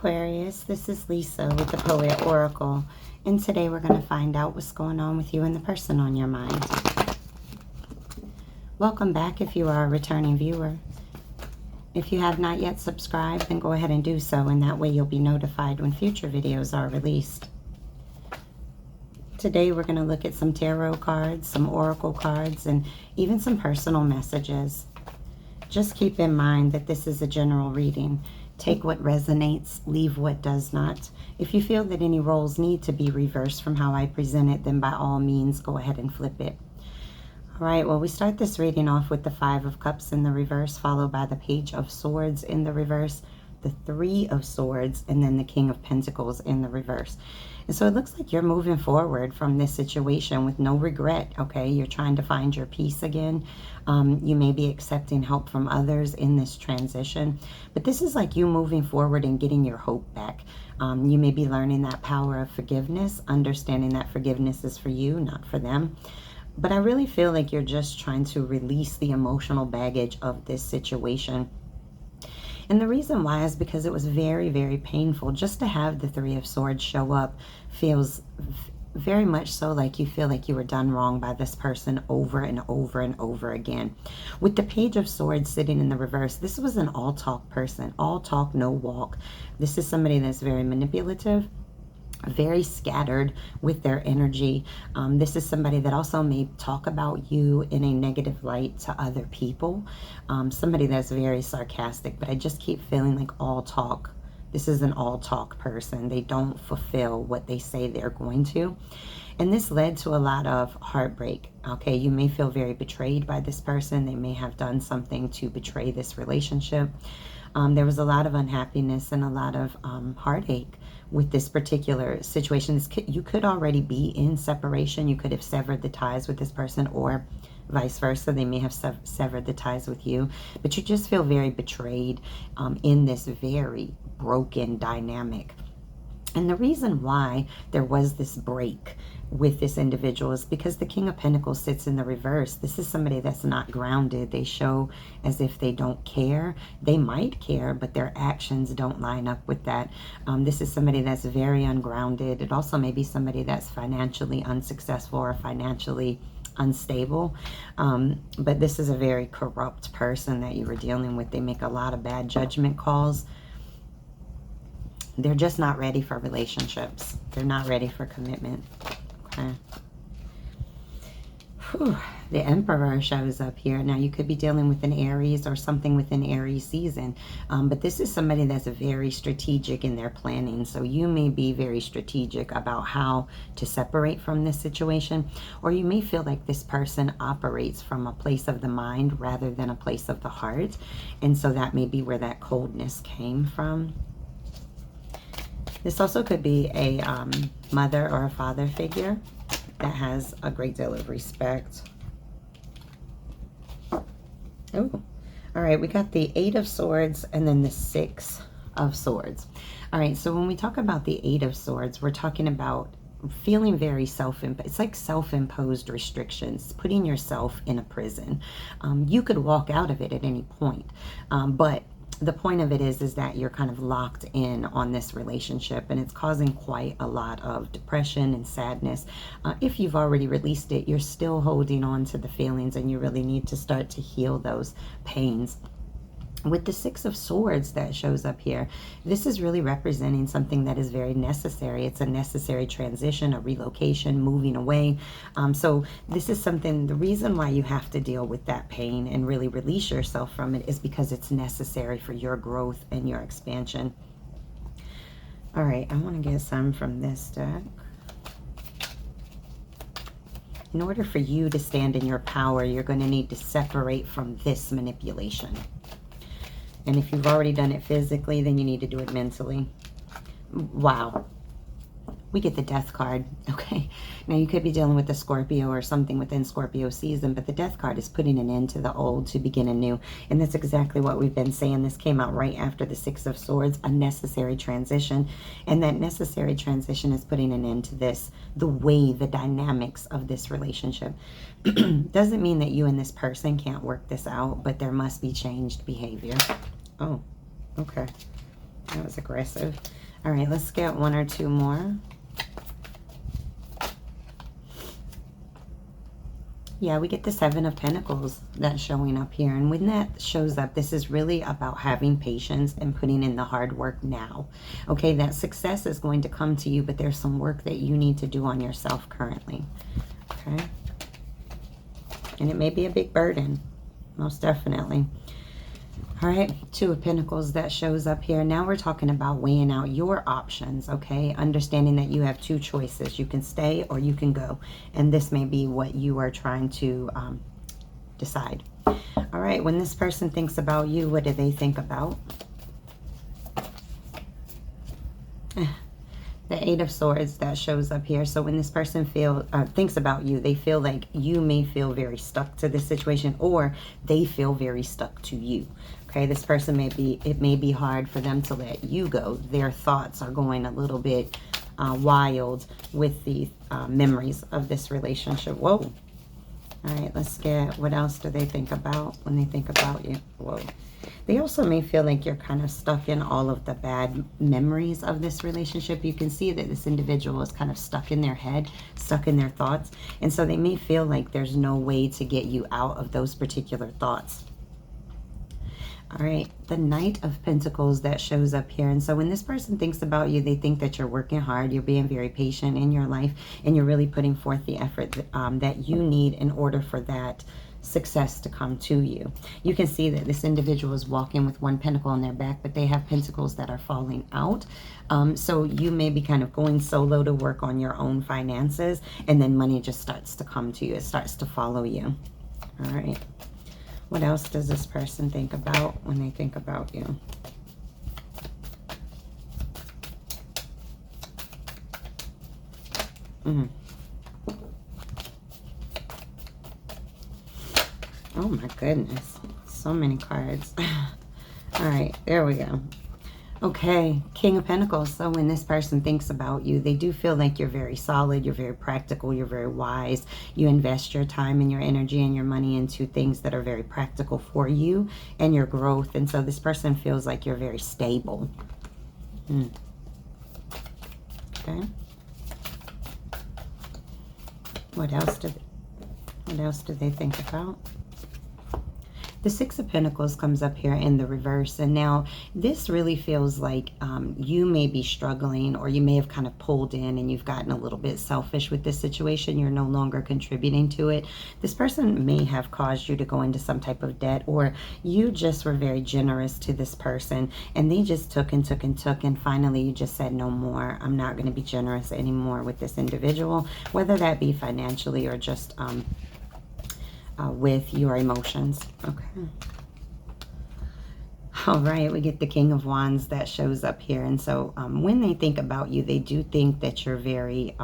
Aquarius, this is Lisa with the Poet Oracle, and today we're going to find out what's going on with you and the person on your mind. Welcome back if you are a returning viewer. If you have not yet subscribed, then go ahead and do so, and that way you'll be notified when future videos are released. Today we're going to look at some tarot cards, some oracle cards, and even some personal messages. Just keep in mind that this is a general reading. Take what resonates, leave what does not. If you feel that any roles need to be reversed from how I present it, then by all means, go ahead and flip it. All right, well, we start this reading off with the Five of Cups in the reverse, followed by the Page of Swords in the reverse, the Three of Swords, and then the King of Pentacles in the reverse. And so it looks like you're moving forward from this situation with no regret, okay? You're trying to find your peace again. You may be accepting help from others in this transition, but this is like you moving forward and getting your hope back. You may be learning that power of forgiveness, understanding that forgiveness is for you, not for them. But I really feel like you're just trying to release the emotional baggage of this situation. And the reason why is because it was very, very painful. Just to have the Three of Swords show up feels very much so like you feel like you were done wrong by this person over and over and over again. With the Page of Swords sitting in the reverse, this was an all talk person. All talk, no walk. This is somebody that's very manipulative, very scattered with their energy. This is somebody that also may talk about you in a negative light to other people. Somebody that's very sarcastic, but I just keep feeling like all talk. This is an all talk person. They don't fulfill what they say they're going to. And this led to a lot of heartbreak. Okay, you may feel very betrayed by this person. They may have done something to betray this relationship. There was a lot of unhappiness and a lot of heartache with this particular situation. You could already be in separation. You could have severed the ties with this person, or vice versa. They may have severed the ties with you, but you just feel very betrayed in this very broken dynamic. And the reason why there was this break with this individual is because the King of Pentacles sits in the reverse. This is somebody that's not grounded. They show as if they don't care. They might care, but their actions don't line up with that. This is somebody that's very ungrounded. It also may be somebody that's financially unsuccessful or financially unstable. But this is a very corrupt person that you were dealing with. They make a lot of bad judgment calls. They're just not ready for relationships. They're not ready for commitment. Okay. Whew. The Emperor shows up here. Now, you could be dealing with an Aries or something within Aries season. But this is somebody that's very strategic in their planning. So you may be very strategic about how to separate from this situation. Or you may feel like this person operates from a place of the mind rather than a place of the heart. And so that may be where that coldness came from. This also could be a mother or a father figure that has a great deal of respect. Oh, all right, we got the Eight of Swords and then the Six of Swords. All right, so when we talk about the Eight of Swords, we're talking about feeling very it's like self-imposed restrictions, putting yourself in a prison. You could walk out of it at any point, but the point of it is that you're kind of locked in on this relationship, and it's causing quite a lot of depression and sadness. If you've already released it, you're still holding on to the feelings, and you really need to start to heal those pains. With the Six of Swords that shows up here, this is really representing something that is very necessary. It's a necessary transition, a relocation, moving away. So this is something, the reason why you have to deal with that pain and really release yourself from it is because it's necessary for your growth and your expansion. All right, I want to get some from this deck. In order for you to stand in your power, you're going to need to separate from this manipulation. And if you've already done it physically, then you need to do it mentally. Wow. We get the Death card, okay? Now, you could be dealing with a Scorpio or something within Scorpio season, but the Death card is putting an end to the old to begin anew. And that's exactly what we've been saying. This came out right after the Six of Swords, a necessary transition. And that necessary transition is putting an end to this, the way, the dynamics of this relationship. Doesn't mean that you and this person can't work this out, but there must be changed behavior. Oh, okay. That was aggressive. All right, let's get one or two more. Yeah, we get the Seven of Pentacles that's showing up here. And when that shows up, this is really about having patience and putting in the hard work now. Okay, that success is going to come to you, but there's some work that you need to do on yourself currently. Okay. And it may be a big burden, most definitely. All right, Two of Pentacles that shows up here. Now we're talking about weighing out your options, okay? Understanding that you have two choices. You can stay or you can go. And this may be what you are trying to decide. All right, when this person thinks about you, what do they think about? The Eight of Swords that shows up here. So when this person thinks about you, they feel like you may feel very stuck to this situation, or they feel very stuck to you. Okay, this person it may be hard for them to let you go. Their thoughts are going a little bit wild with the memories of this relationship. Whoa. All right, let's get, what else do they think about when they think about you? Whoa. They also may feel like you're kind of stuck in all of the bad memories of this relationship. You can see that this individual is kind of stuck in their head, stuck in their thoughts. And so they may feel like there's no way to get you out of those particular thoughts. All right, the Knight of Pentacles that shows up here. And so when this person thinks about you, they think that you're working hard, you're being very patient in your life, and you're really putting forth the effort that you need in order for that success to come to you. You can see that this individual is walking with one pentacle on their back, but they have pentacles that are falling out. So you may be kind of going solo to work on your own finances, and then money just starts to come to you. It starts to follow you. All right. What else does this person think about when they think about you? Oh my goodness. So many cards. All right, there we go. Okay, King of Pentacles. So when this person thinks about you, they do feel like you're very solid, you're very practical, you're very wise. You invest your time and your energy and your money into things that are very practical for you and your growth. And so this person feels like you're very stable. Okay. What else do they think about? The Six of Pentacles comes up here in the reverse. And now this really feels like you may be struggling, or you may have kind of pulled in and you've gotten a little bit selfish with this situation. You're no longer contributing to it. This person may have caused you to go into some type of debt, or you just were very generous to this person and they just took and took and took. And finally you just said, no more. I'm not going to be generous anymore with this individual, whether that be financially or just with your emotions. Okay. All right, we get the King of Wands that shows up here. And so when they think about you, they do think that you're very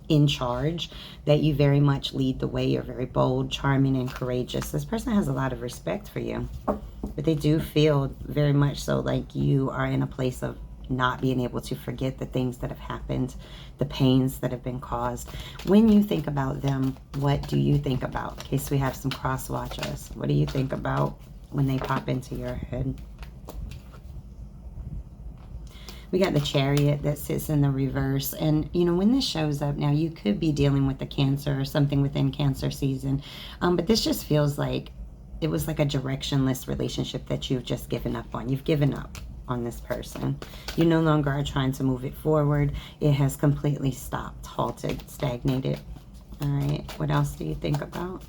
in charge, that you very much lead the way. You're very bold, charming, and courageous. This person has a lot of respect for you, but they do feel very much so like you are in a place of not being able to forget the things that have happened, the pains that have been caused. When you think about them, what do you think about? In case we have some cross watchers, what do you think about when they pop into your head? We got the Chariot that sits in the reverse. And, you know, when this shows up, now you could be dealing with a Cancer or something within Cancer season. But this just feels like it was like a directionless relationship that you've just given up on. You've given up on this person. You no longer are trying to move it forward. It has completely stopped, halted, stagnated. All right, what else do you think about?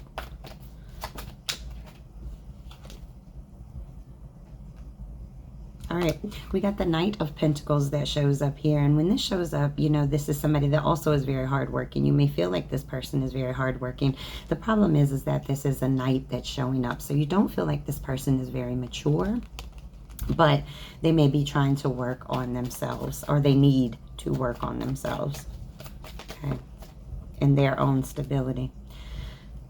All right, we got the Knight of Pentacles that shows up here. And when this shows up, you know, this is somebody that also is very hardworking. You may feel like this person is very hardworking. The problem is that this is a Knight that's showing up. So you don't feel like this person is very mature, but they may be trying to work on themselves, or they need to work on themselves, okay, in their own stability.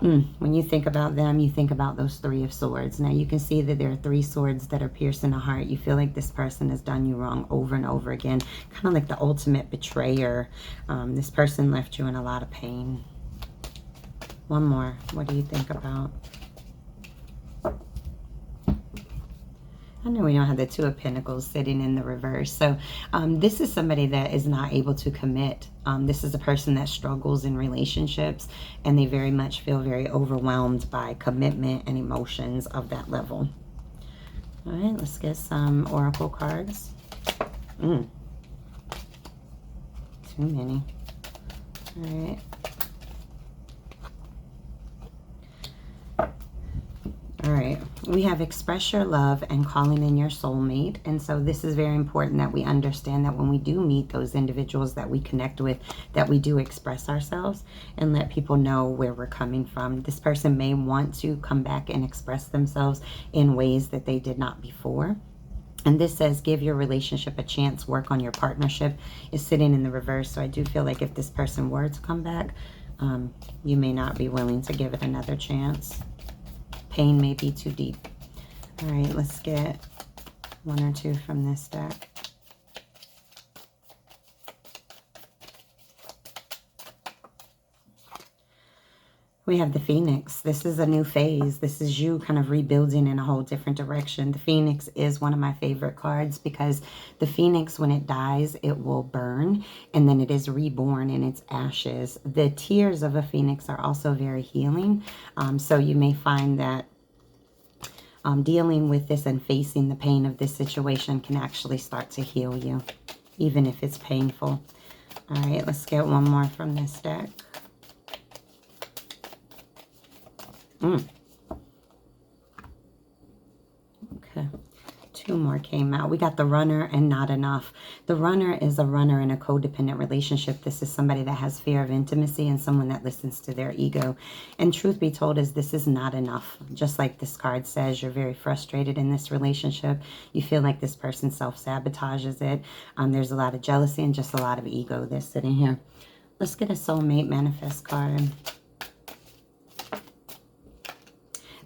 When you think about them, you think about those Three of Swords. Now you can see that there are three swords that are piercing the heart. You feel like this person has done you wrong over and over again, kind of like the ultimate betrayer. This person left you in a lot of pain. One more. What do you think about? I know we don't have the Two of Pentacles sitting in the reverse. So this is somebody that is not able to commit. This is a person that struggles in relationships, and they very much feel very overwhelmed by commitment and emotions of that level. All right, let's get some oracle cards. Too many. All right. All right, we have express your love and calling in your soulmate. And so this is very important that we understand that when we do meet those individuals that we connect with, that we do express ourselves and let people know where we're coming from. This person may want to come back and express themselves in ways that they did not before. And this says, give your relationship a chance, work on your partnership, is sitting in the reverse. So I do feel like if this person were to come back, you may not be willing to give it another chance. Pain may be too deep. All right, let's get one or two from this deck. We have the Phoenix. This is a new phase. This is you kind of rebuilding in a whole different direction. The Phoenix is one of my favorite cards because the Phoenix, when it dies, it will burn and then it is reborn in its ashes. The tears of a Phoenix are also very healing. So you may find that dealing with this and facing the pain of this situation can actually start to heal you, even if it's painful. All right, let's get one more from this deck. Okay, two more came out. We got the Runner and Not Enough. The Runner is a runner in a codependent relationship. This is somebody that has fear of intimacy and someone that listens to their ego. And truth be told is this is not enough. Just like this card says, you're very frustrated in this relationship. You feel like this person self-sabotages it. There's a lot of jealousy and just a lot of ego that's sitting here. Let's get a soulmate manifest card.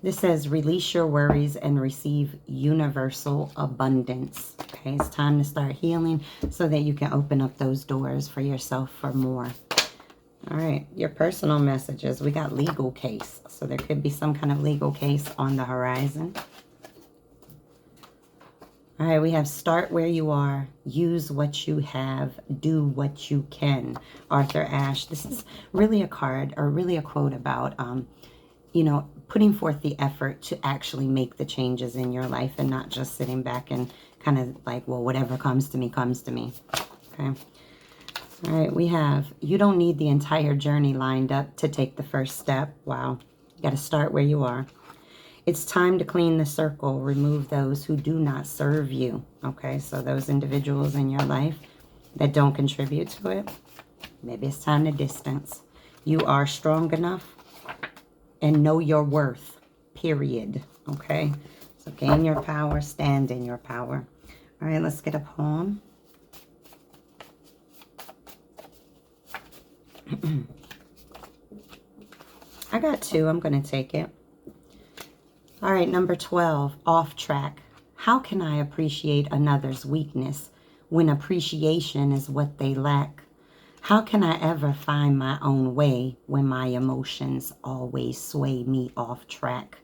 This says, release your worries and receive universal abundance. Okay, it's time to start healing so that you can open up those doors for yourself for more. All right, your personal messages. We got legal case. So there could be some kind of legal case on the horizon. All right, we have start where you are, use what you have, do what you can. Arthur Ashe. This is really a card or really a quote about you know, putting forth the effort to actually make the changes in your life and not just sitting back and kind of like, well, whatever comes to me, comes to me. Okay. All right, we have, you don't need the entire journey lined up to take the first step. Wow. You got to start where you are. It's time to clean the circle, remove those who do not serve you. Okay, so those individuals in your life that don't contribute to it, maybe it's time to distance. You are strong enough and know your worth, period. Okay, so gain your power, stand in your power. All right, let's get a poem. I got two. I'm going to take it. All right, number 12, off track. How can I appreciate another's weakness when appreciation is what they lack? How can I ever find my own way when my emotions always sway me off track?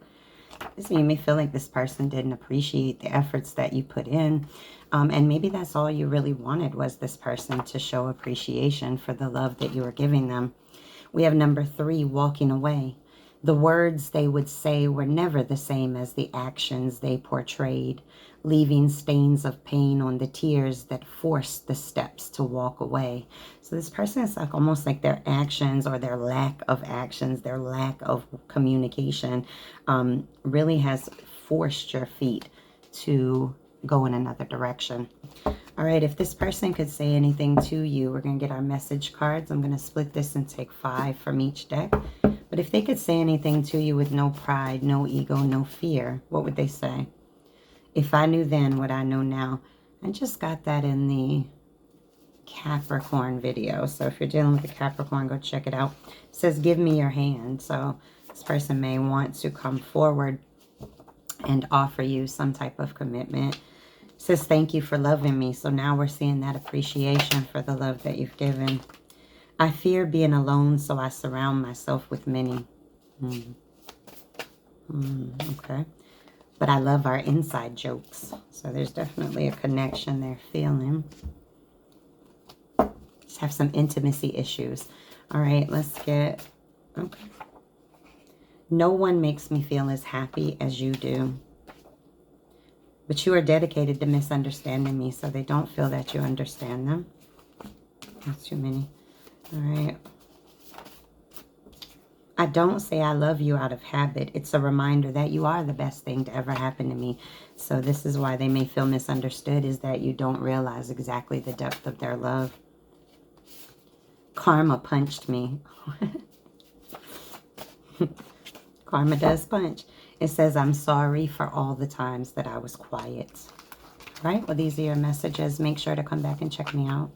This made me feel like this person didn't appreciate the efforts that you put in. And maybe that's all you really wanted, was this person to show appreciation for the love that you were giving them. We have number 3, walking away. The words they would say were never the same as the actions they portrayed, leaving stains of pain on the tears that forced the steps to walk away. So this person is like almost like their actions or their lack of actions, their lack of communication really has forced your feet to go in another direction. All right, if this person could say anything to you, we're going to get our message cards. I'm going to split this and take 5 from each deck. But if they could say anything to you with no pride, no ego, no fear, what would they say? If I knew then what I know now. I just got that in the Capricorn video. So if you're dealing with a Capricorn, go check it out. It says, give me your hand. So this person may want to come forward and offer you some type of commitment. It says, thank you for loving me. So now we're seeing that appreciation for the love that you've given. I fear being alone, so I surround myself with many. Okay. But I love our inside jokes. So there's definitely a connection they're feeling. Just have some intimacy issues. All right, let's get... Okay. No one makes me feel as happy as you do. But you are dedicated to misunderstanding me, so they don't feel that you understand them. That's too many. All right. I don't say I love you out of habit. It's a reminder that you are the best thing to ever happen to me. So this is why they may feel misunderstood, is that you don't realize exactly the depth of their love. Karma punched me. Karma does punch. It says, I'm sorry for all the times that I was quiet. Right? Well, these are your messages. Make sure to come back and check me out.